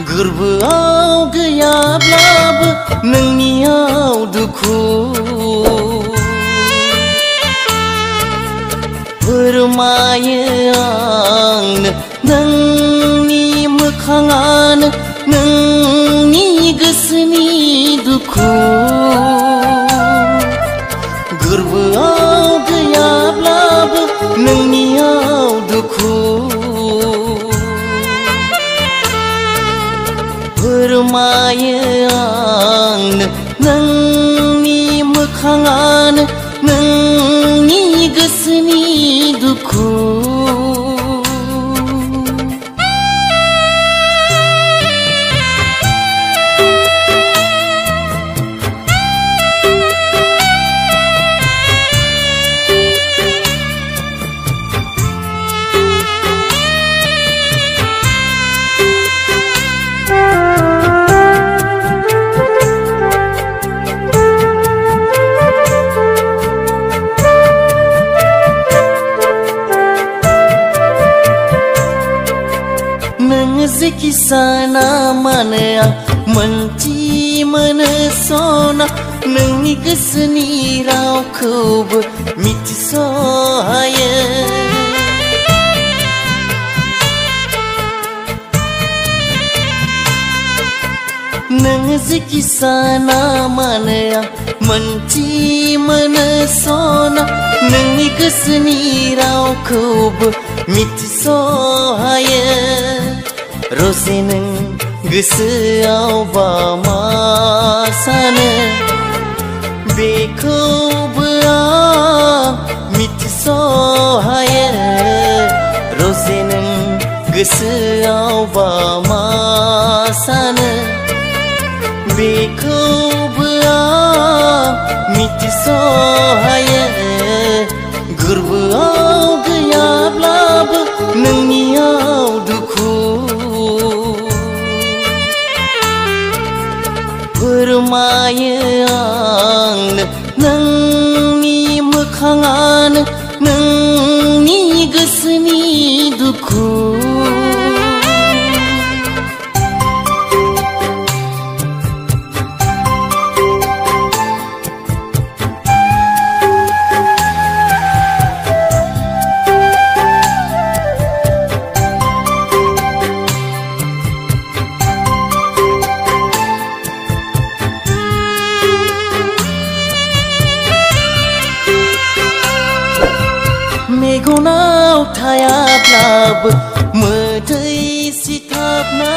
गोरबोआव गैयाब्लाबो नोंनियाव दुखु फोरमायो आंनो नोंनि मोखाङानो नोंनि गोसोनि दुखु गोरबोआव गैयाब्लाबो नोंनियाव दुखु फोरमायो आंनो नोंनि मोखाङानो नोंनि गोसोनि दुखु जेखि साना मानो आं मोनथि मोनो सना नोंनि गोसोनि रावखौबो मिथिसहायो नों जेखि साना मानो आं मोनथि मोनो सना नोंनि गोसोनि रावखौबो मिथिसहायो रसे नों गोसोआवबा मा सानो बेखौबो आं मिथिसहायो रसे नों गोसोआवबा मा सानो बेखौबो आं मिथिसहायो गोरबोआव गैयाब्लाबो नोंनियाव दुखु फोरमायो आंनो नोंनि मोखाङानो नोंनि गोसोनि दुखु मेगनाव थायाब्लाबो मोदै सिथाबना